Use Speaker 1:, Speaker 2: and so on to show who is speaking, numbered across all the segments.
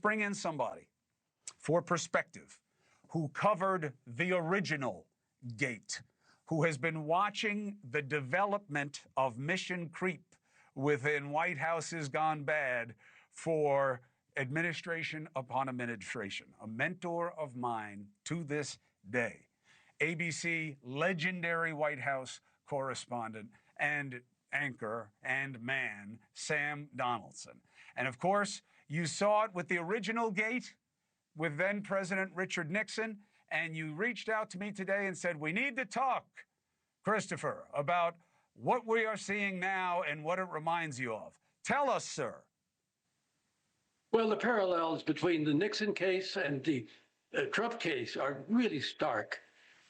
Speaker 1: bring in somebody for perspective who covered the original gate, who has been watching the development of mission creep within White Houses gone bad for administration upon administration, a mentor of mine to this day, ABC legendary White House correspondent and anchor and man, Sam Donaldson. And of course, you saw it with the original gate with then President Richard Nixon, and you reached out to me today and said, we need to talk, Christopher, about what we are seeing now and what it reminds you of. Tell us, sir.
Speaker 2: Well, the parallels between the Nixon case and the Trump case are really stark.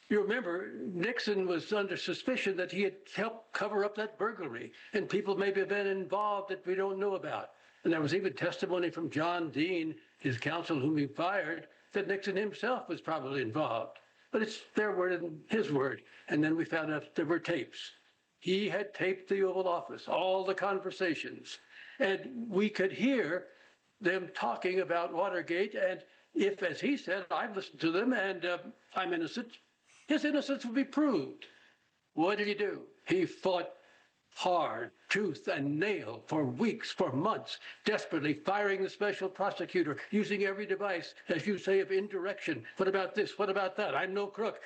Speaker 2: You remember, Nixon was under suspicion that he had helped cover up that burglary, and people maybe have been involved that we don't know about. And there was even testimony from John Dean, his counsel whom he fired, that Nixon himself was probably involved. But it's their word and his word. And then we found out there were tapes. He had taped the Oval Office, all the conversations. And we could hear them talking about Watergate. And if, as he said, I've listened to them and I'm innocent, his innocence would be proved. What did he do? He fought hard, tooth and nail, for weeks, for months, desperately firing the special prosecutor, using every device, as you say, of indirection. What about this? What about that? I'm no crook.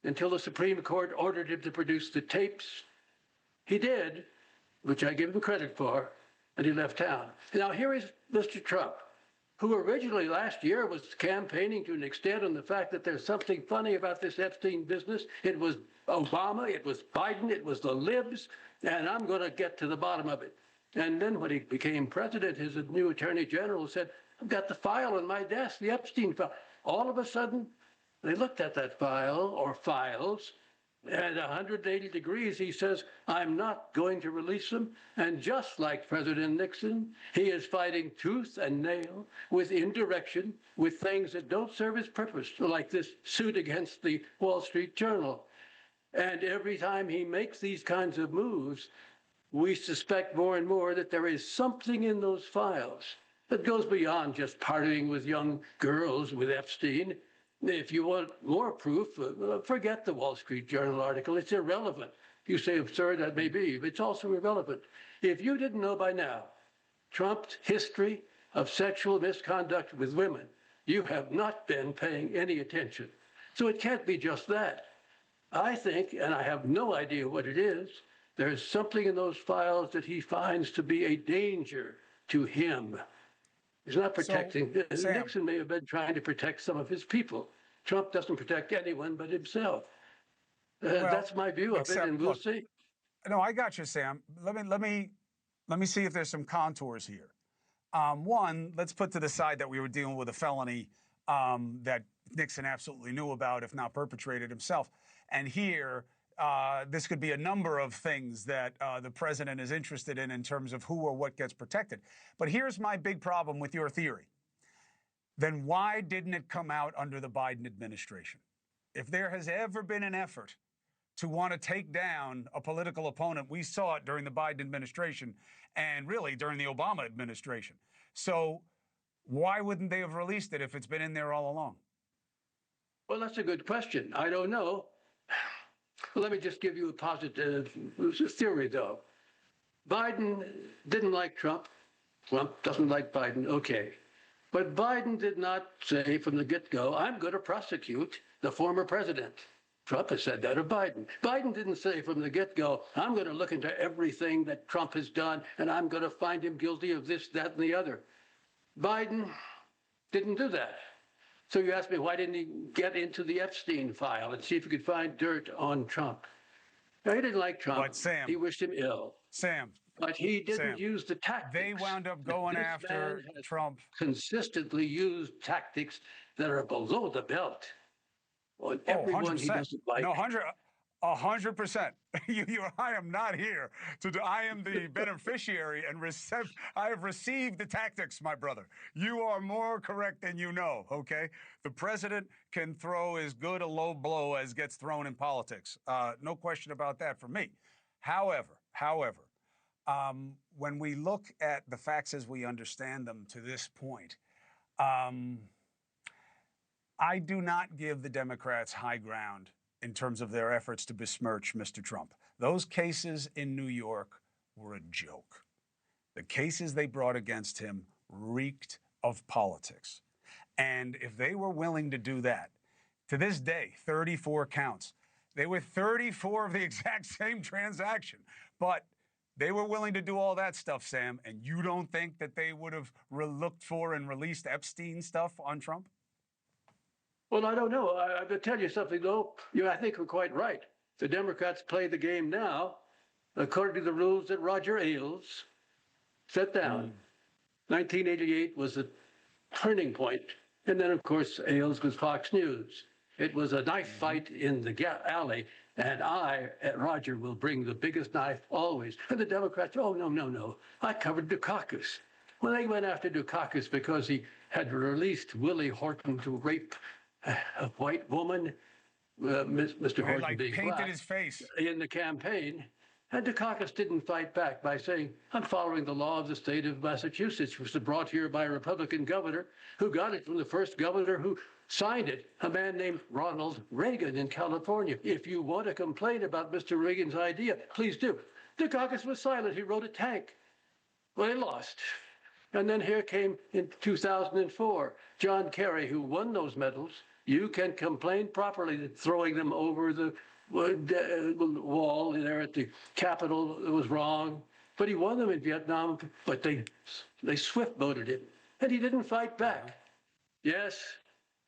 Speaker 2: Until the Supreme Court ordered him to produce the tapes. He did, which I give him credit for, and he left town. Now here is Mr. Trump, who originally last year was campaigning to an extent on the fact that there's something funny about this Epstein business. It was Obama, it was Biden, it was the libs, and I'm going to get to the bottom of it. And then when he became president, his new attorney general said, I've got the file on my desk, the Epstein file. All of a sudden, they looked at that file or files, and 180 degrees, he says, I'm not going to release them. And just like President Nixon, he is fighting tooth and nail with indirection, with things that don't serve his purpose, like this suit against the Wall Street Journal. And every time he makes these kinds of moves, we suspect more and more that there is something in those files that goes beyond just partying with young girls with Epstein. If you want more proof, forget the Wall Street Journal article. It's irrelevant. You say absurd, that may be, but it's also irrelevant. If you didn't know by now Trump's history of sexual misconduct with women, you have not been paying any attention. So it can't be just that. I think, and I have no idea what it is, there's something in those files that he finds to be a danger to him. He's not protecting.
Speaker 1: Sam,
Speaker 2: Nixon may have been trying to protect some of his people. Trump doesn't protect anyone but himself. That's my view of it, and we'll see.
Speaker 1: No, I got you, Sam. Let me see if there's some contours here. One, let's put to the side that we were dealing with a felony that Nixon absolutely knew about, if not perpetrated himself. And here, this could be a number of things that the president is interested in terms of who or what gets protected. But here's my big problem with your theory. Then why didn't it come out under the Biden administration? If there has ever been an effort to want to take down a political opponent, we saw it during the Biden administration and really during the Obama administration. So why wouldn't they have released it if it's been in there all along?
Speaker 2: Well, that's a good question. I don't know. Let me just give you a positive theory, though. Biden didn't like Trump. Trump doesn't like Biden. Okay. But Biden did not say from the get-go, I'm going to prosecute the former president. Trump has said that of Biden. Biden didn't say from the get-go, I'm going to look into everything that Trump has done, and I'm going to find him guilty of this, that, and the other. Biden didn't do that. So you ask me, why didn't he get into the Epstein file and see if he could find dirt on Trump? Now, he didn't like Trump.
Speaker 1: But Sam,
Speaker 2: he wished him ill.
Speaker 1: Sam.
Speaker 2: But he didn't use the tactics.
Speaker 1: They wound up going after Trump.
Speaker 2: Consistently used tactics that are below the belt on everyone he doesn't like.
Speaker 1: No, 100%. I am not here to do. I am the beneficiary and I have received the tactics, my brother. You are more correct than you know, okay? The president can throw as good a low blow as gets thrown in politics. No question about that for me. However, when we look at the facts as we understand them to this point, Um, I do not give the Democrats high ground in terms of their efforts to besmirch Mr. Trump. Those cases in New York were a joke. The cases they brought against him reeked of politics. And if they were willing to do that, to this day, 34 counts. They were 34 of the exact same transaction. But they were willing to do all that stuff, Sam. And you don't think that they would have looked for and released Epstein stuff on Trump?
Speaker 2: Well, I don't know. I will tell you something, though. I think we're quite right. The Democrats play the game now according to the rules that Roger Ailes set down. 1988 was a turning point. And then, of course, Ailes was Fox News. It was a knife fight in the alley, and Roger, will bring the biggest knife always. And the Democrats, oh, no, no, no. I covered Dukakis. Well, they went after Dukakis because he had released Willie Horton to rape a white woman, Mr. Horton being
Speaker 1: painted
Speaker 2: black,
Speaker 1: his face
Speaker 2: in the campaign. And Dukakis didn't fight back by saying, I'm following the law of the state of Massachusetts, which was brought here by a Republican governor who got it from the first governor who signed it, a man named Ronald Reagan in California. If you want to complain about Mr. Reagan's idea, please do. Dukakis was silent. He wrote a tank. Well, he lost. And then here came in 2004, John Kerry, who won those medals. You can complain properly that throwing them over the wall there at the Capitol was wrong. But he won them in Vietnam, but they swift voted him. And he didn't fight back. Yes,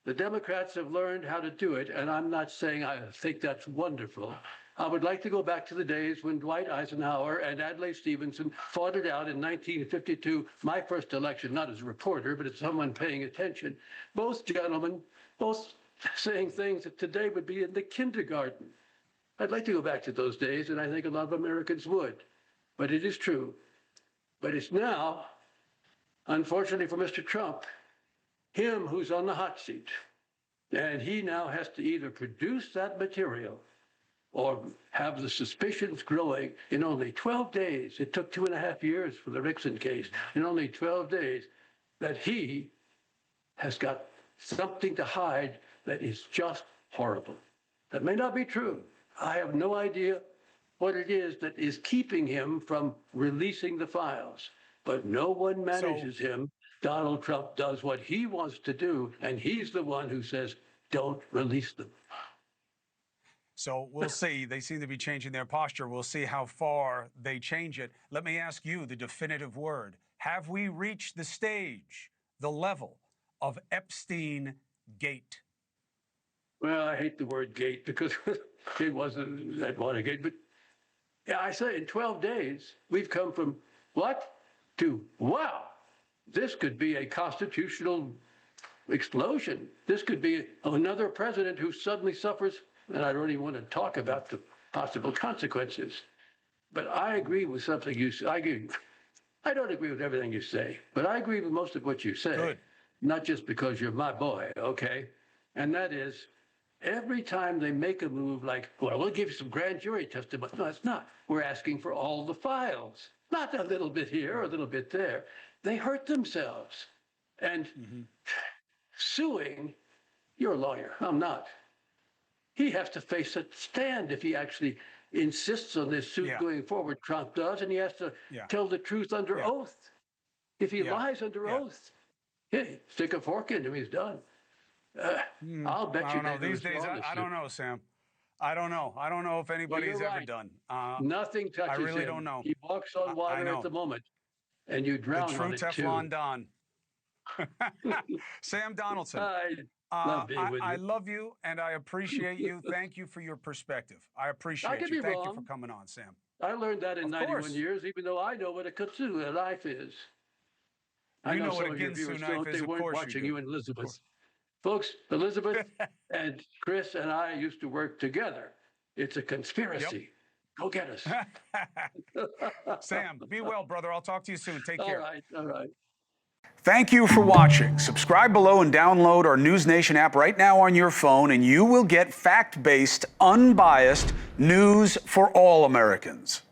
Speaker 2: the Democrats have learned how to do it, and I'm not saying I think that's wonderful. I would like to go back to the days when Dwight Eisenhower and Adlai Stevenson fought it out in 1952, my first election, not as a reporter, but as someone paying attention. Both gentlemen, both saying things that today would be in the kindergarten. I'd like to go back to those days, and I think a lot of Americans would. But it is true. But it's now, unfortunately for Mr. Trump, him who's on the hot seat. And he now has to either produce that material or have the suspicions growing in only 12 days. It took 2.5 years for the Nixon case. In only 12 days, that he has got something to hide that is just horrible. That may not be true. I have no idea what it is that is keeping him from releasing the files. But no one manages him. Donald Trump does what he wants to do, and he's the one who says, don't release them.
Speaker 1: So we'll see. They seem to be changing their posture. We'll see how far they change it. Let me ask you the definitive word. Have we reached the stage, the level of Epstein Gate?
Speaker 2: Well, I hate the word gate because it wasn't at Watergate. But yeah, I say in 12 days, we've come from what to wow, this could be a constitutional explosion. This could be another president who suddenly suffers. And I don't even want to talk about the possible consequences. But I agree with something you say. I don't agree with everything you say, but I agree with most of what you say.
Speaker 1: Good.
Speaker 2: Not just because you're my boy, okay? And that is, every time they make a move like, well, we'll give you some grand jury testimony. No, it's not. We're asking for all the files, not a little bit here or a little bit there. They hurt themselves. And suing, you're a lawyer. I'm not. He has to face a stand if he actually insists on this suit going forward. Trump does, and he has to tell the truth under oath. If he lies under oath, hey, stick a fork in him, he's done. I'll bet you
Speaker 1: these days, I don't know, Sam. I don't know. I don't know if anybody's ever done.
Speaker 2: Nothing touches him.
Speaker 1: I really don't know.
Speaker 2: He walks on water at the moment, and you drown on it, too.
Speaker 1: The true Teflon Don. Sam Donaldson. I love you and I appreciate you. Thank you for your perspective. I appreciate you. Thank you for coming on, Sam.
Speaker 2: I learned that in 91 years, even though I know what a kutsu life is.
Speaker 1: You know what a ginsu knife is,
Speaker 2: they weren't watching you and Elizabeth. Folks, Elizabeth and Chris and I used to work together. It's a conspiracy. Go get us.
Speaker 1: Sam, be well, brother. I'll talk to you soon. Take care.
Speaker 2: All right.
Speaker 1: Thank you for watching. Subscribe below and download our NewsNation app right now on your phone, and you will get fact-based, unbiased news for all Americans.